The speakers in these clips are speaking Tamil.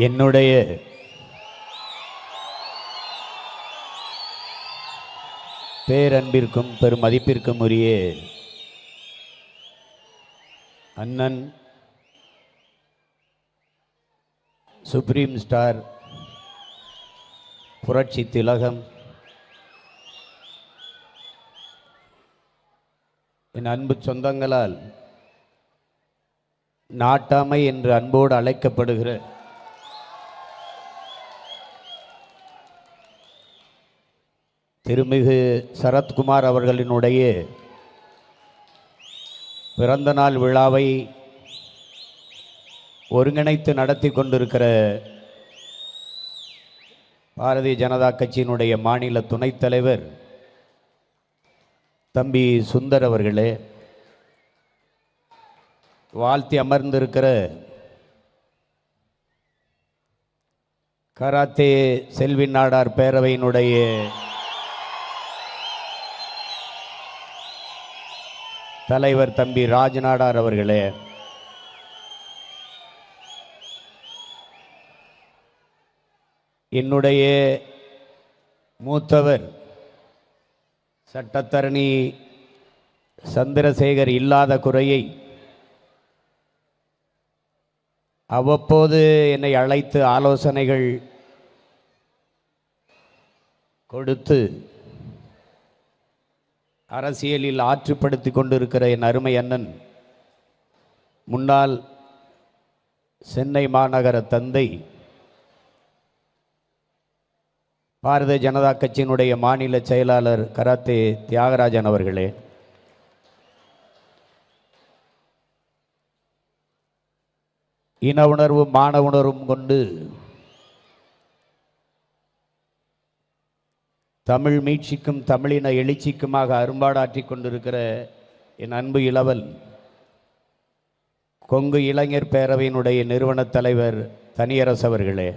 என்னுடைய பேரன்பிற்கும் பெருமதிப்பிற்கும் உரிய அண்ணன் சுப்ரீம் ஸ்டார் புரட்சி திலகம், என் அன்பு சொந்தங்களால் நாட்டாமை என்று அன்போடு அழைக்கப்படுகிற திருமிகு சரத்குமார் அவர்களினுடைய பிறந்தநாள் விழாவை ஒருங்கிணைத்து நடத்தி கொண்டிருக்கிற பாரதிய ஜனதா கட்சியினுடைய மாநில துணைத் தலைவர் தம்பி சுந்தர் அவர்களே, வாழ்த்தி அமர்ந்திருக்கிற கராத்தே செல்வி நாடார் பேரவையினுடைய தலைவர் தம்பி ராஜநாடார் அவர்களே, என்னுடைய மூத்தவர் சட்டத்தரணி சந்திரசேகர் இல்லாத குறையை அவ்வப்போது என்னை அழைத்து ஆலோசனைகள் கொடுத்து அரசியலில் ஆற்றுப்படுத்தி கொண்டிருக்கிற என் அருமை அண்ணன் முன்னாள் சென்னை மாநகர தந்தை பாரதிய ஜனதா கட்சியினுடைய மாநில செயலாளர் கராத்தே தியாகராஜன் அவர்களே, இன உணர்வும் மான உணர்வும் கொண்டு தமிழ் மீட்சிக்கும் தமிழின எழுச்சிக்குமாக அரும்பாடாற்றி கொண்டிருக்கிற என் அன்பு இளவல் கொங்கு இளைஞர் பேரவையினுடைய நிறுவன தலைவர் தனியரசு அவர்களே,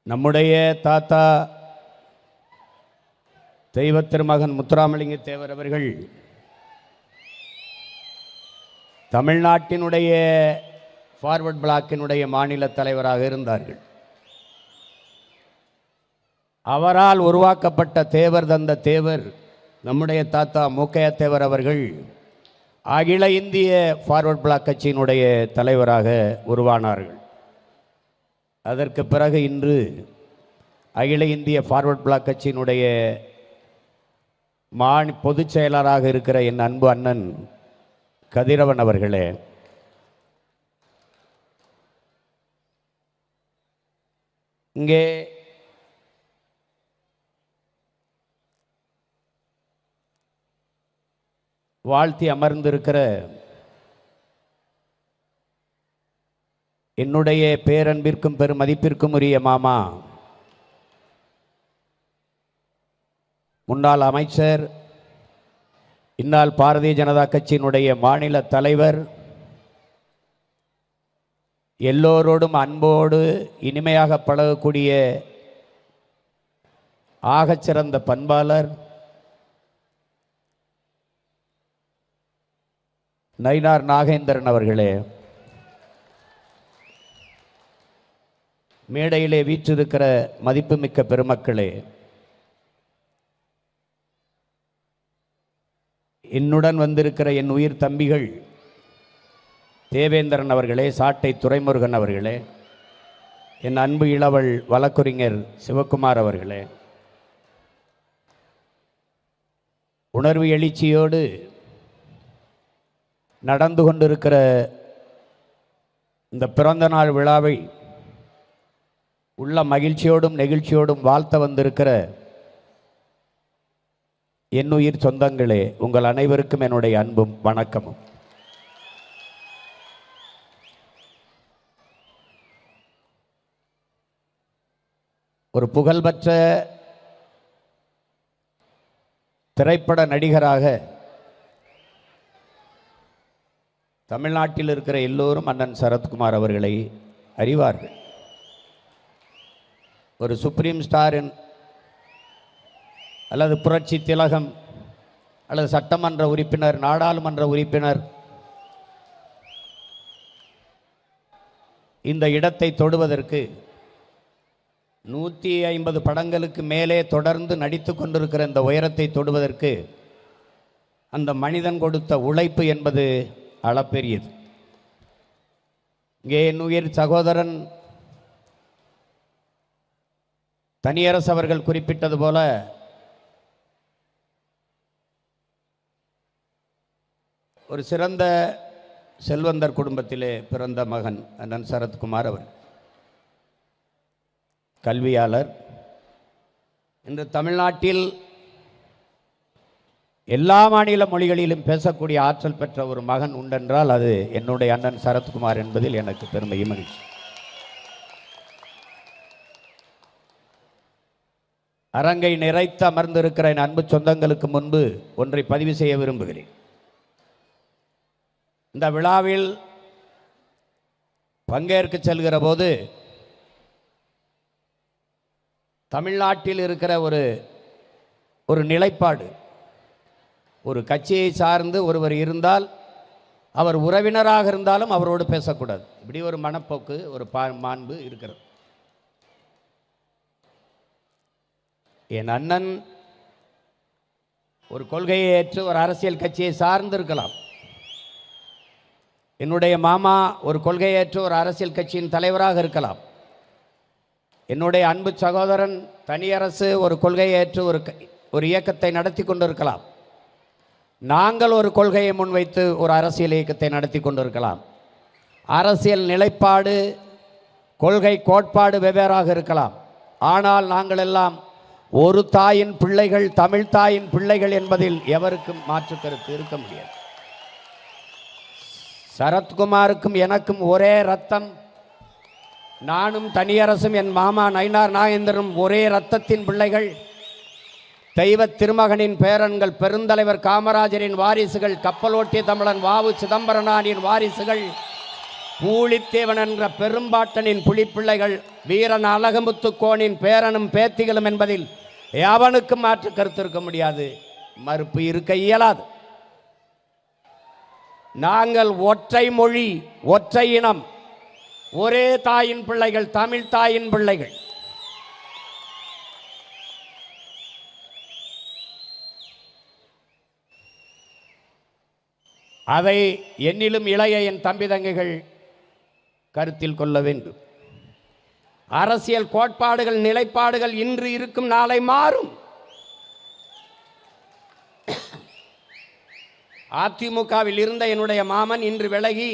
நம்முடைய தாத்தா தெய்வ திருமகன் முத்துராமலிங்க தேவர் அவர்கள் தமிழ்நாட்டினுடைய ஃபார்வர்ட் பிளாக்கினுடைய மாநில தலைவராக இருந்தார்கள். அவரால் உருவாக்கப்பட்ட தேவர் தந்த தேவர் நம்முடைய தாத்தா மூக்கையா தேவர் அவர்கள் அகில இந்திய ஃபார்வர்ட் பிளாக் கட்சியினுடைய தலைவராக உருவானார்கள். அதற்கு பிறகு இன்று அகில இந்திய ஃபார்வர்ட் பிளாக் கட்சியினுடைய பொதுச் செயலராக இருக்கிற என் அன்பு அண்ணன் கதிரவன் அவர்களே, இங்கே வாழ்த்தி அமர்ந்திருக்கிற என்னுடைய பேரன்பிற்கும் பெருமதிப்பிற்கும் உரிய மாமா முன்னாள் அமைச்சர், இந்நாள் பாரதிய ஜனதா கட்சியினுடைய மாநில தலைவர், எல்லோரோடும் அன்போடு இனிமையாக பழகக்கூடிய ஆகச்சிறந்த பண்பாளர் நயினார் நாகேந்திரன் அவர்களே, மேடையிலே வீற்றிருக்கிற மதிப்புமிக்க பெருமக்களே, என்னுடன் வந்திருக்கிற என் உயிர் தம்பிகள் தேவேந்திரன் அவர்களே, சாட்டை துரைமுருகன் அவர்களே, என் அன்பு இளவல் வழக்குரைஞர் சிவகுமார் அவர்களே, உணர்வு எழுச்சியோடு நடந்து கொண்டிருக்கிற இந்த பிறந்த நாள் விழாவை உள்ள மகிழ்ச்சியோடும் நெகிழ்ச்சியோடும் வாழ்த்த வந்திருக்கிற என் உயிர் சொந்தங்களே, உங்கள் அனைவருக்கும் என்னுடைய அன்பும் வணக்கமும். ஒரு புகழ்பெற்ற திரைப்பட நடிகராக தமிழ்நாட்டில் இருக்கிற எல்லோரும் அண்ணன் சரத்குமார் அவர்களை அறிவார்கள். ஒரு சுப்ரீம் ஸ்டார் அல்லது புரட்சி திலகம் அல்லது சட்டமன்ற உறுப்பினர், நாடாளுமன்ற உறுப்பினர், இந்த இடத்தை தொடுவதற்கு 150 படங்களுக்கு மேலே தொடர்ந்து நடித்து கொண்டிருக்கிற இந்த உயரத்தை தொடுவதற்கு அந்த மனிதன் கொடுத்த உழைப்பு என்பது அளப்பெரியது. இங்கே என் உயிர் சகோதரன் தனியரசு அவர்கள் குறிப்பிட்டது போல ஒரு சிறந்த செல்வந்தர் குடும்பத்திலே பிறந்த மகன் அண்ணன் சரத்குமார் அவர் கல்வியாளர். இன்று தமிழ்நாட்டில் எல்லா மாநில மொழிகளிலும் பேசக்கூடிய ஆற்றல் பெற்ற ஒரு மகன் உண்டென்றால் அது என்னுடைய அண்ணன் சரத்குமார் என்பதில் எனக்கு பெருமையும் மகிழ்ச்சி. அரங்கை நிறைத்து அமர்ந்திருக்கிற என் அன்பு சொந்தங்களுக்கு முன்பு ஒன்றை பதிவு செய்ய விரும்புகிறேன். இந்த விழாவில் பங்கேற்க செல்கிற போது தமிழ்நாட்டில் இருக்கிற ஒரு நிலைப்பாடு, ஒரு கட்சியை சார்ந்து ஒருவர் இருந்தால் அவர் உறவினராக இருந்தாலும் அவரோடு பேசக்கூடாது. இப்படி ஒரு மனப்போக்கு, ஒரு மாண்பு இருக்கிறது. என் அண்ணன் ஒரு கொள்கையை ஏற்று ஒரு அரசியல் கட்சியை சார்ந்து இருக்கலாம். என்னுடைய மாமா ஒரு கொள்கையை ஏற்று ஒரு அரசியல் கட்சியின் தலைவராக இருக்கலாம். என்னுடைய அன்பு சகோதரன் தனியரசு ஒரு கொள்கையை ஏற்று ஒரு இயக்கத்தை நடத்தி கொண்டிருக்கலாம். நாங்கள் ஒரு கொள்கையை முன்வைத்து ஒரு அரசியல் இயக்கத்தை நடத்தி கொண்டிருக்கலாம். அரசியல் நிலைப்பாடு, கொள்கை, கோட்பாடு வெவ்வேறாக இருக்கலாம். ஆனால் நாங்கள் எல்லாம் ஒரு தாயின் பிள்ளைகள், தமிழ் தாயின் பிள்ளைகள் என்பதில் எவருக்கும் மாற்று கருத்து இருக்க முடியாது. சரத்குமாருக்கும் எனக்கும் ஒரே ரத்தம். நானும் தனியரசும் என் மாமா நயினார் நாகேந்திரனும் ஒரே ரத்தத்தின் பிள்ளைகள். தெய்வ திருமகனின் பேரன்கள், பெருந்தலைவர் காமராஜரின் வாரிசுகள், கப்பலோட்டிய தமிழன் வாவு சிதம்பரனாரின் வாரிசுகள், பூலித்தேவன் என்ற பெரும்பாட்டனின் புலிப்பிள்ளைகள், வீரன் அழகமுத்துக்கோனின் பேரனும் பேத்திகளும் என்பதில் எவனுக்கும் மாற்று கருத்து இருக்க முடியாது, மறுப்பு இருக்க இயலாது. நாங்கள் ஒற்றை மொழி, ஒற்றை இனம், ஒரே தாயின் பிள்ளைகள், தமிழ் தாயின் பிள்ளைகள். அதை என்னிலும் இளைய என் தம்பி தங்கைகள் கருத்தில் கொள்ள வேண்டும். அரசியல் கோட்பாடுகள், நிலைப்பாடுகள் இன்று இருக்கும், நாளை மாறும். அதிமுகவில் இருந்த என்னுடைய மாமன் இன்று விலகி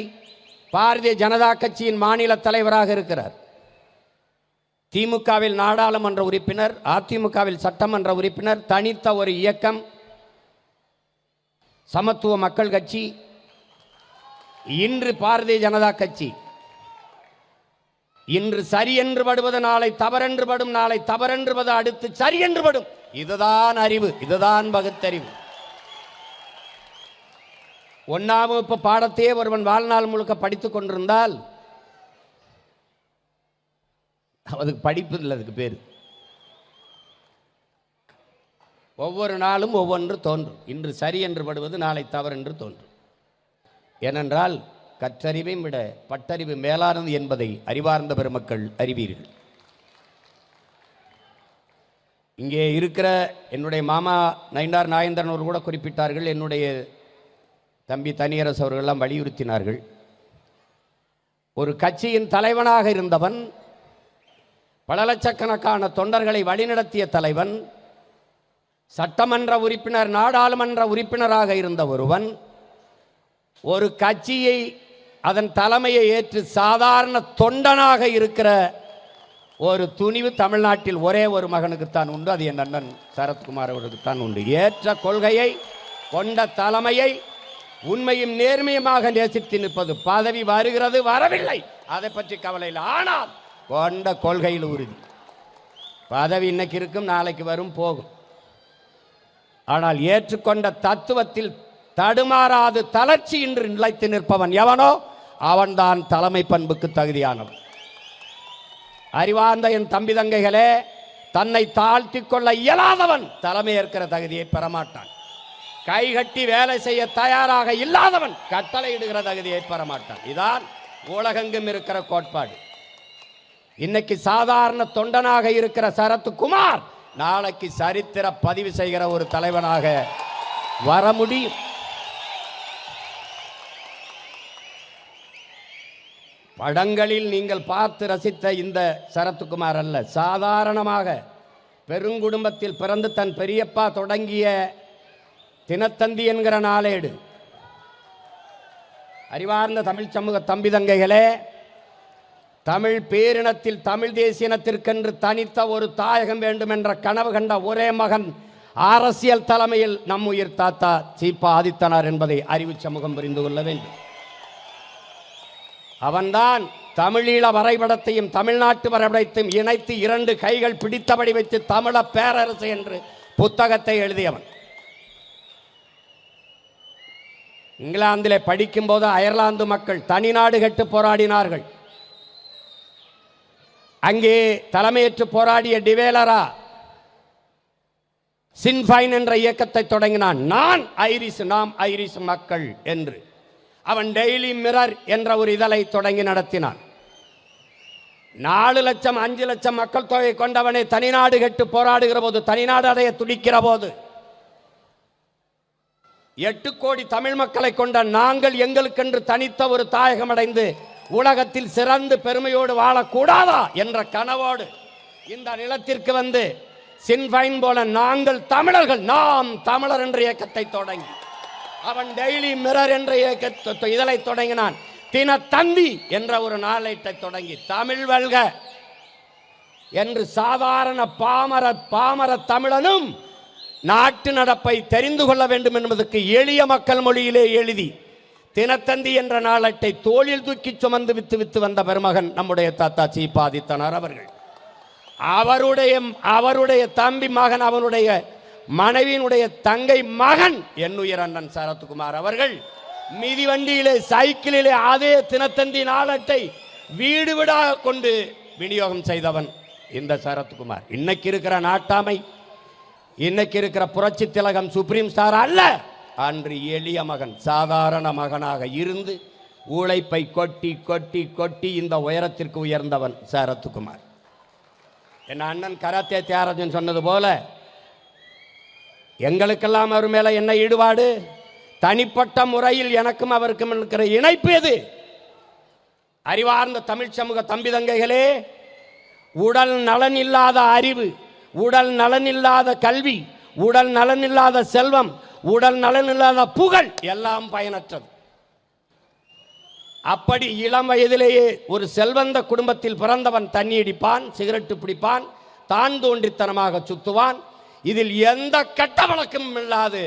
பாரதிய ஜனதா கட்சியின் மாநில தலைவராக இருக்கிறார். திமுகவில் நாடாளுமன்ற உறுப்பினர், அதிமுகவில் சட்டமன்ற உறுப்பினர், தனித்த ஒரு இயக்கம் சமத்துவ மக்கள் கட்சி, இன்று பாரதிய ஜனதா கட்சி. இன்று சரி என்று படுவது நாளை தவறென்று படும், நாளை தவறென்று படு அடுத்து சரி என்று படும். இதுதான் அறிவு, இதுதான் பகுத்தறிவு. ஒன்றாம் வகுப்பு பாடத்தையே ஒருவன் வாழ்நாள் முழுக்க படித்துக் கொண்டிருந்தால் அதுக்கு படிப்பு இல்லை, அதுக்கு பேர். ஒவ்வொரு நாளும் ஒவ்வொன்று தோன்றும். இன்று சரி என்று படுவது நாளை தவறென்று தோன்றும். ஏனென்றால் கற்றறிவை விட பட்டறிவு மேலானது என்பதை அறிவார்ந்த பெருமக்கள் அறிவீர்கள். இங்கே இருக்கிற என்னுடைய மாமா நயினார் நாகேந்திரன் அவர் கூட குறிப்பிட்டார்கள், என்னுடைய தம்பி தனியரசு அவர்களெல்லாம் வலியுறுத்தினார்கள். ஒரு கட்சியின் தலைவனாக இருந்தவன், பல லட்சக்கணக்கான தொண்டர்களை வழிநடத்திய தலைவன், சட்டமன்ற உறுப்பினர், நாடாளுமன்ற உறுப்பினராக இருந்த ஒருவன், ஒரு கட்சியை அதன் தலைமையை ஏற்று சாதாரண தொண்டனாக இருக்கிற ஒரு துணிவு தமிழ்நாட்டில் ஒரே ஒரு மகனுக்குத்தான் உண்டு. அது என் அண்ணன் சரத்குமார் அவர்களுக்குத்தான் உண்டு. ஏற்ற கொள்கையை கொண்ட தலைமையை உண்மையும் நேர்மையுமாக நேசித்து நிற்பது. பதவி வருகிறது, வரவில்லை, அதை பற்றி கவலை இல்லை. ஆனால் கொண்ட கொள்கையில் உறுதி. பதவி இன்னைக்கு இருக்கும், நாளைக்கு வரும், போகும். ஆனால் ஏற்றுக்கொண்ட தத்துவத்தில் தடுமாறாது தளர்ச்சி இன்று நிலைத்து நிற்பவன் எவனோ அவன்தான் தலைமை பண்புக்கு தகுதியானவன். அறிவார்ந்த என் தம்பி தங்கைகளே, தன்னை தாழ்த்தி கொள்ள இயலாதவன் தலைமை ஏற்கிற தகுதியை பெறமாட்டான். கைகட்டி வேலை செய்ய தயாராக இல்லாதவன் கட்டளை இடுகிற தகுதியை பெறமாட்டான். இதான் உலகெங்கும் இருக்கிற கோட்பாடு. இன்னைக்கு சாதாரண தொண்டனாக இருக்கிற சரத்குமார் நாளைக்கு சரித்திர பதிவு செய்கிற ஒரு தலைவனாக வர முடியும். படங்களில் நீங்கள் பார்த்து ரசித்த இந்த சரத்குமார் அல்ல, சாதாரணமாக பெருங்குடும்பத்தில் பிறந்து தன் பெரியப்பா தொடங்கிய தினத்தந்தி என்கிற நாளேடு. அறிவார்ந்த தமிழ் சமூக தம்பி தங்கைகளே, தமிழ் பேரினத்தில் தமிழ் தேசியனத்திற்கென்று தனித்த ஒரு தாயகம் வேண்டும் என்ற கனவு கண்ட ஒரே மகன் அரசியல் தலைமையில் நம் உயிர் தாத்தா சீபா ஆதித்தனார் என்பதை அறிவு சமூகம் புரிந்து கொள்ள வேண்டும். அவன்தான் தமிழீழ வரைபடத்தையும் தமிழ்நாட்டு வரைபடத்தையும் இணைத்து 2 கைகள் பிடித்தபடி வைத்து தமிழ பேரரசு என்று புத்தகத்தை எழுதியவன். இங்கிலாந்திலே படிக்கும் போது அயர்லாந்து மக்கள் தனிநாடு கட்டு போராடினார்கள். அங்கே தலைமையேற்று போராடிய டிவேலரா சின்ஃபைன் என்ற இயக்கத்தை தொடங்கினான். நான் ஐரிஷ், நாம் ஐரிஷ் மக்கள் என்று. அவன் டெய்லி மிரர் என்ற ஒரு இதழை தொடங்கி நடத்தினான். 4 லட்சம் 5 லட்சம் மக்கள் தொகை கொண்டவனை தனிநாடு கட்டு போராடுகிற போது, தனிநாடு அடைய துடிக்கிற போது, 8 கோடி தமிழ் மக்களை கொண்ட நாங்கள் எங்களுக்கென்று தனித்த ஒரு தாயகம் அடைந்து உலகத்தில் சிறந்து பெருமையோடு வாழக்கூடாதா என்ற கனவோடு இந்த நிலத்திற்கு வந்து சின்ஃபைன் போல நாங்கள் தமிழர்கள், நாம் தமிழர் என்ற இயக்கத்தை தொடங்கி அவன் டெய்லி மிரர் என்ற இயக்கத்தை இதழை தொடங்கினான். தினத்தந்தி என்ற ஒரு நாளேட்டை தொடங்கி தமிழ் வெல்க என்று சாதாரண பாமர தமிழனும் நாட்டு நடப்பை தெரிந்து கொள்ள வேண்டும் என்பதற்கு எளிய மக்கள் மொழியிலே எழுதி தினத்தந்தி என்ற நாளேட்டை தோளில் தூக்கி சுமந்து வித்து வந்த பெருமகன் நம்முடைய தாத்தா சீபா ஆதித்தனார் அவர்கள். அவருடைய தம்பி மகன், அவனுடைய மனைவியினுடைய தங்கை மகன் என்னுயிர் அண்ணன் சரத்குமார் அவர்கள் மிதிவண்டியிலே சைக்கிளிலே அதே தினத்தந்தி நாளேட்டை வீடு வீடாக கொண்டு விநியோகம் செய்தவன் இந்த சரத்குமார். இன்னைக்கு இருக்கிற நாட்டாமை, இன்னைக்கு இருக்கிற புரட்சி திலகம் சுப்ரீம் ஸ்டார் அல்ல, அன்று எளிய மகன், சாதாரண மகனாக இருந்து உழைப்பை கொட்டி கொட்டி கொட்டி இந்த உயரத்திற்கு உயர்ந்தவன் சரத்குமார். என் அண்ணன் கராத்தே தியாகராஜன் சொன்னது போல எங்களுக்கெல்லாம் அவர் மேல என்ன ஈடுபாடு, தனிப்பட்ட முறையில் எனக்கும் அவருக்கும் இருக்கிற இணைப்பு எது? அறிவார்ந்த தமிழ் சமூக தம்பி தங்கைகளே, உடல் நலன் இல்லாத அறிவு, உடல் நலன் இல்லாத கல்வி, உடல் நலன் இல்லாத செல்வம், உடல் நலன் இல்லாத புகழ் எல்லாம் பயனற்றது. அப்படி இளம் வயதிலேயே ஒரு செல்வந்த குடும்பத்தில் பிறந்தவன் தண்ணி அடிப்பான், சிகரெட்டு பிடிப்பான், தான் தோன்றித்தனமாக சுத்துவான். இதில் எந்த கெட்ட வழக்கமும் இல்லாது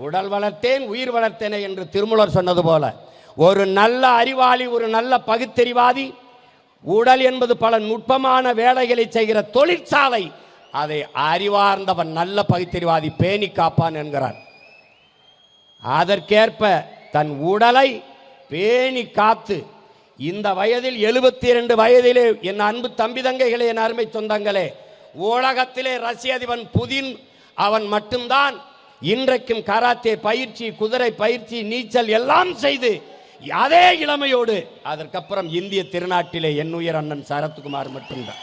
உடல் வளர்த்தேன் உயிர் வளர்த்தேனே என்று திருமூலர் சொன்னது போல ஒரு நல்ல அறிவாளி, ஒரு நல்ல பகுத்தறிவாதி, உடல் என்பது பல நுட்பமான வேலைகளை செய்கிற தொழிற்சாலை, அதை அறிவார்ந்தவன் நல்ல பகுத்தறிவாதி பேணி காப்பான் என்கிறார். அதற்கேற்ப தன் உடலை பேணி காத்து இந்த வயதில் 72 வயதிலே என் அன்பு தம்பி தங்கைகளே, என் அருமை சொந்தங்களே, உலகத்திலே ரஷ்ய அதிபன் புதின் அவன் மட்டும்தான் இன்றைக்கும் கராத்தே பயிற்சி, குதிரை பயிற்சி, நீச்சல் எல்லாம் செய்து அதே இளமையோடு அதற்கப்புறம் இந்திய திருநாட்டிலே என்னுயிர் அண்ணன் சரத்குமார் மட்டும்தான்.